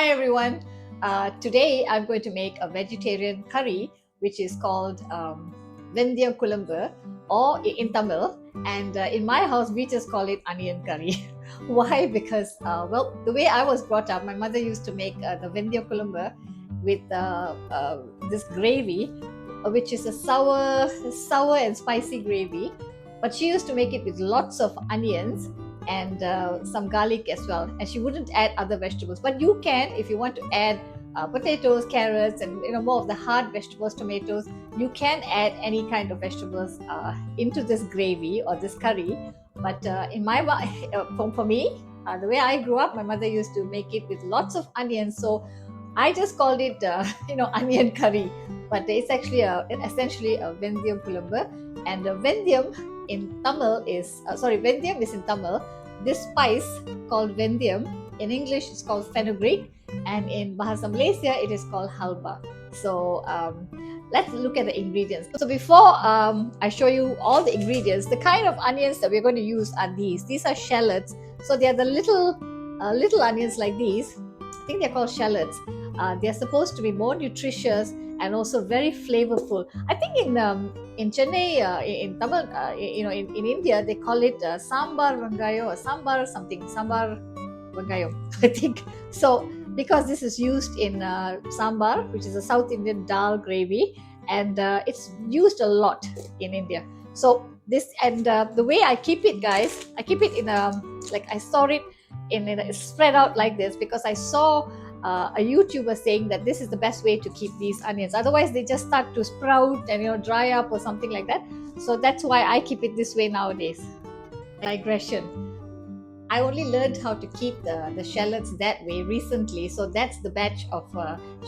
Hi everyone. Today I'm going to make a vegetarian curry which is called Venthiyum Kulambu or in Tamil, and in my house we just call it onion curry. Why? Because well, the way I was brought up, my mother used to make the Venthiyum Kulambu with this gravy, which is a sour and spicy gravy. But she used to make it with lots of onions and some garlic as well. And she wouldn't add other vegetables, but you can if you want to add potatoes, carrots, and more of the hard vegetables, tomatoes. You can add any kind of vegetables into this gravy or this curry. But in my for me, the way I grew up, my mother used to make it with lots of onions, so I just called it onion curry. But it's actually essentially a Venthiyum Kulambu, and Venthiyum in Tamil is Venthiyum is in Tamil. This spice called Venthiyum in English is called fenugreek, and in Bahasa Malaysia it is called halba. So let's look at the ingredients. So before I show you all the ingredients, the kind of onions that we're going to use are these. These are shallots. So they are the little onions like these. I think they're called shallots. They're supposed to be more nutritious and also very flavorful. I think in Chennai, in Tamil, in India, they call it sambar vangayo or sambar something, sambar vangayo, I think. So, because this is used in sambar, which is a South Indian dal gravy, and it's used a lot in India. So, this and the way I keep it, guys, I keep it in I store it in spread out like this because I saw a YouTuber saying that this is the best way to keep these onions. Otherwise, they just start to sprout and dry up or something like that. So that's why I keep it this way nowadays. Digression. I only learned how to keep the shallots that way recently. So that's the batch of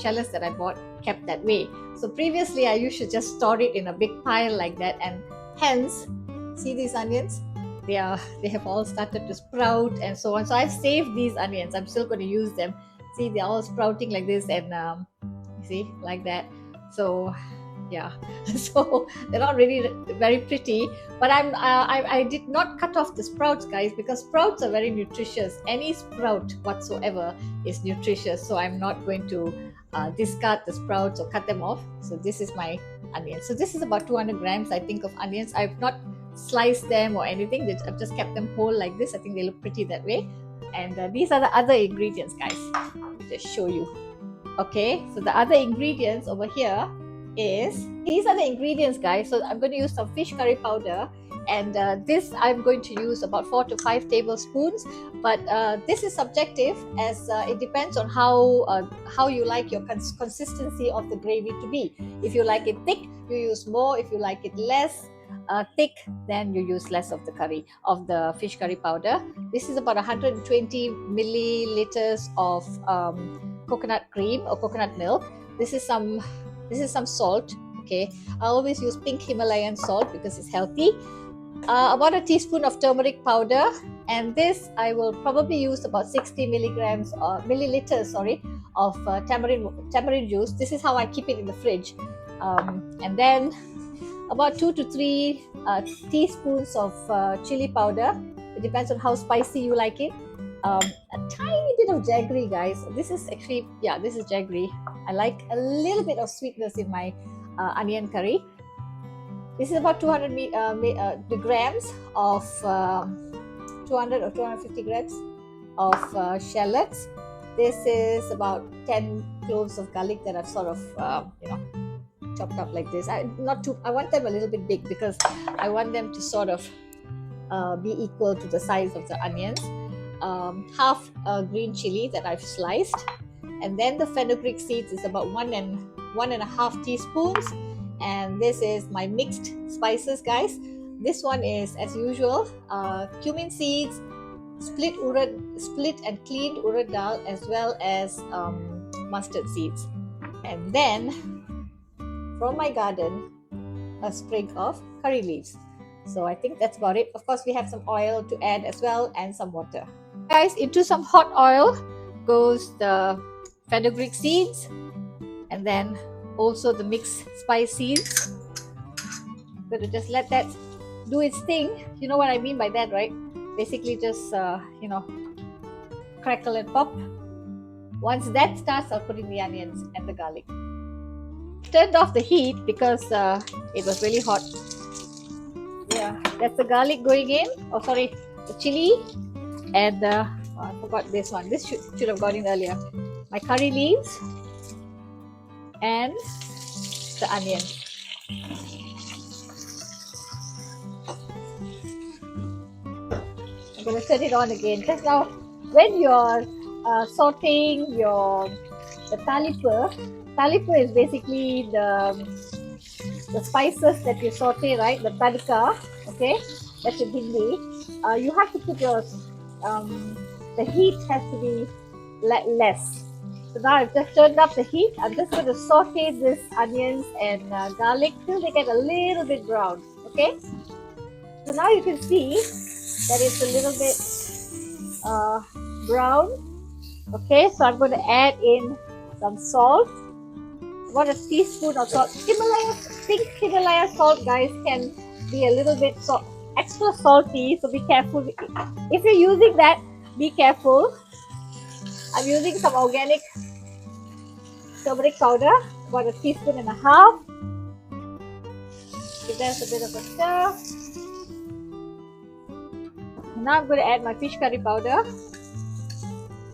shallots that I bought kept that way. So previously, I used to just store it in a big pile like that, and hence, see these onions? They have all started to sprout and so on. So I've saved these onions. I'm still going to use them. See, they're all sprouting like this, and you see, like that. So yeah, so they're not really very pretty, but I did not cut off the sprouts, guys, because sprouts are very nutritious. Any sprout whatsoever is nutritious, so I'm not going to discard the sprouts or cut them off. So this is my onions. So this is about 200 grams, I think, of onions. I've not sliced them or anything. I've just kept them whole like this. I think they look pretty that way. And these are the other ingredients, guys. Let me just show you. Okay, so the other ingredients over here is, these are the ingredients, guys. So I'm going to use some fish curry powder, and this I'm going to use about 4 to 5 tablespoons, but this is subjective, as it depends on how you like your consistency of the gravy to be. If you like it thick, you use more. If you like it less thick, then you use less of the fish curry powder. This is about 120 milliliters of coconut cream or coconut milk. This is some salt. Okay, I always use pink Himalayan salt because it's healthy. About a teaspoon of turmeric powder, and this I will probably use about 60 milliliters, of tamarind juice. This is how I keep it in the fridge. And then about 2 to 3 teaspoons of chili powder. It depends on how spicy you like it. A tiny bit of jaggery, guys. This is actually, this is jaggery. I like a little bit of sweetness in my onion curry. This is about 200 grams of 200 or 250 grams of shallots. This is about 10 cloves of garlic that I've sort of chopped up like this. I want them a little bit big because I want them to sort of be equal to the size of the onions. Half a green chili that I've sliced, and then the fenugreek seeds is about 1.5 teaspoons, and this is my mixed spices, guys. This one is, as usual, cumin seeds, split and cleaned urad dal, as well as mustard seeds, and then from my garden a sprig of curry leaves. So I think that's about it. Of course, we have some oil to add as well, and some water. Guys, into some hot oil goes the fenugreek seeds, and then also the mixed spice seeds. I'm going to just let that do its thing. You know what I mean by that, right? Basically just crackle and pop. Once that starts, I'll put in the onions and the garlic. Turned off the heat because it was really hot. Yeah, that's the garlic going in. Oh, sorry, the chili and oh, I forgot this one. This should have gone in earlier. My curry leaves and the onions. I'm going to turn it on again. Just now, when you're sauteing the talipa is basically the spices that you saute, right? The tadka, okay? That's in Hindi. You have to put the heat has to be less. So now I've just turned up the heat. I'm just going to saute this onions and garlic till they get a little bit brown, okay? So now you can see that it's a little bit brown. Okay, so I'm going to add in some salt. About a teaspoon of salt. Pink Himalaya salt, guys, can be a little bit extra salty, so be careful. If you're using that, be careful. I'm using some organic turmeric powder, about a teaspoon and a half. Give that a bit of a stir. Now I'm going to add my fish curry powder.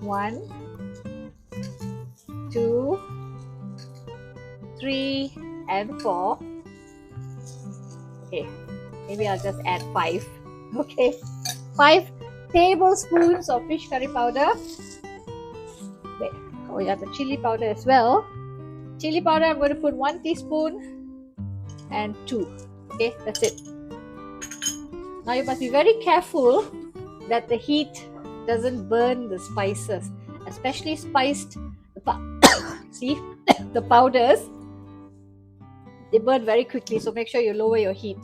1, 2, 3, and 4. Okay, maybe I'll just add 5. Okay, 5 tablespoons of fish curry powder. Oh yeah, the chili powder as well. Chili powder, I'm going to put 1 teaspoon and 2. Okay, that's it. Now you must be very careful that the heat doesn't burn the spices, especially spiced. See, the powders, they burn very quickly, so make sure you lower your heat.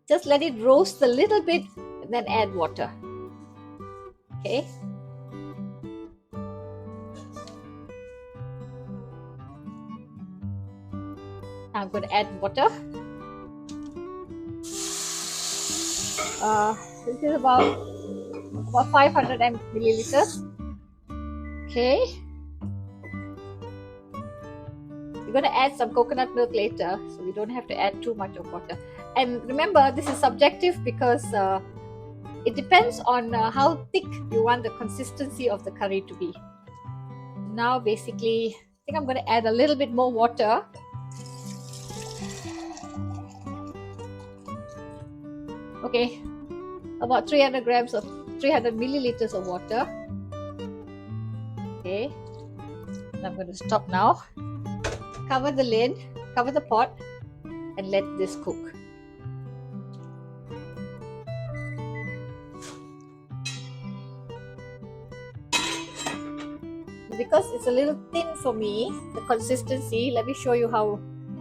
Just let it roast a little bit and then add water. Okay. I'm going to add water. This is about 500 milliliters. Okay. We're going to add some coconut milk later, so we don't have to add too much of water. And remember, this is subjective because it depends on how thick you want the consistency of the curry to be. Now, basically, I think I'm going to add a little bit more water. Okay, about 300 milliliters of water. Okay, and I'm going to stop now. Cover the lid, cover the pot, and let this cook. Because it's a little thin for me, the consistency, let me show you how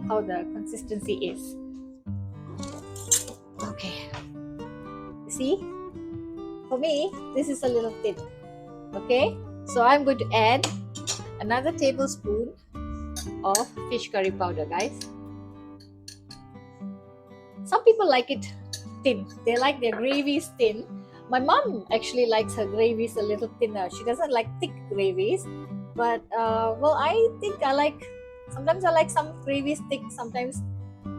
the consistency is. Okay, see, for me this is a little thin. Okay, so I'm going to add another tablespoon of fish curry powder, guys. Some people like it thin, they like their gravies thin. My mom actually likes her gravies a little thinner. She doesn't like thick gravies, but well, I think sometimes I like some gravies thick, sometimes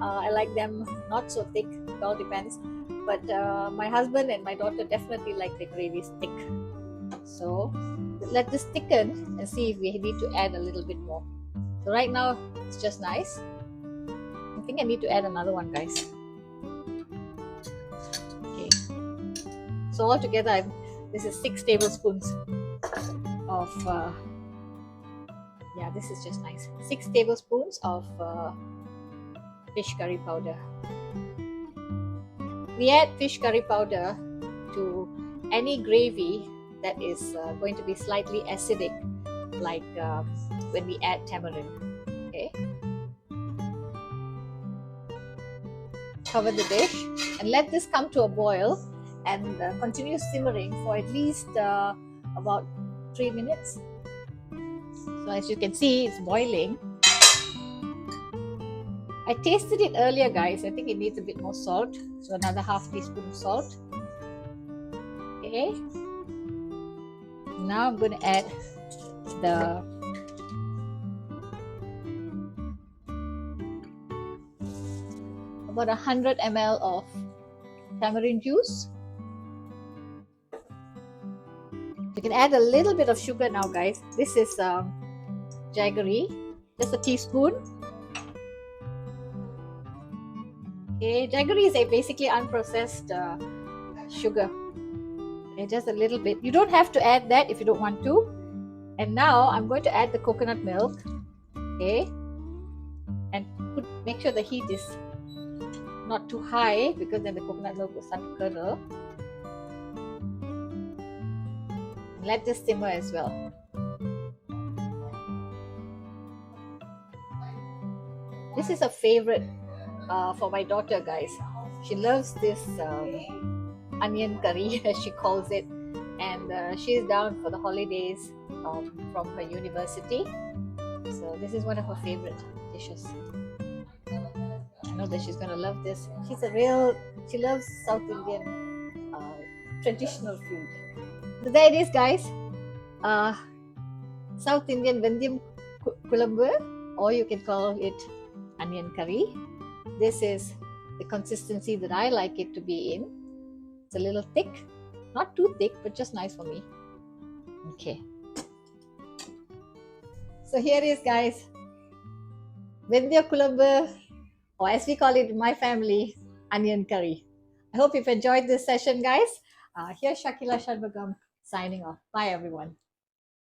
I like them not so thick. It all depends. But my husband and my daughter definitely like the gravies thick. So let this thicken and see if we need to add a little bit more. So right now it's just nice. I think I need to add another one, guys. Okay. So altogether, this is 6 tablespoons of yeah, this is just nice. 6 tablespoons of fish curry powder. We add fish curry powder to any gravy that is going to be slightly acidic, like when we add tamarind. Okay. Cover the dish and let this come to a boil and continue simmering for at least about 3 minutes. So as you can see, it's boiling. I tasted it earlier, guys. I think it needs a bit more salt. So another half teaspoon of salt. Okay. Now I'm going to add about 100 ml of tamarind juice. You can add a little bit of sugar now, guys. This is jaggery, just a teaspoon. Okay, jaggery is a basically unprocessed sugar. Okay, just a little bit. You don't have to add that if you don't want to. And now I'm going to add the coconut milk. Okay, and make sure the heat is not too high, because then the coconut milk will start to curdle. Let this simmer as well. This is a favorite for my daughter, guys. She loves this onion curry, as she calls it, and she's down for the holidays from her university. So this is one of her favorite dishes. I know that she's gonna love this. She loves South Indian traditional food. So there it is, guys. South Indian Venthiyum Kulambu, or you can call it onion curry. This is the consistency that I like it to be in. It's a little thick, not too thick, but just nice for me. Okay. So here is, guys, Venthiyum Kulambu, or as we call it in my family, onion curry. I hope you've enjoyed this session, guys. Here's Shakila Shanmugam signing off. Bye, everyone.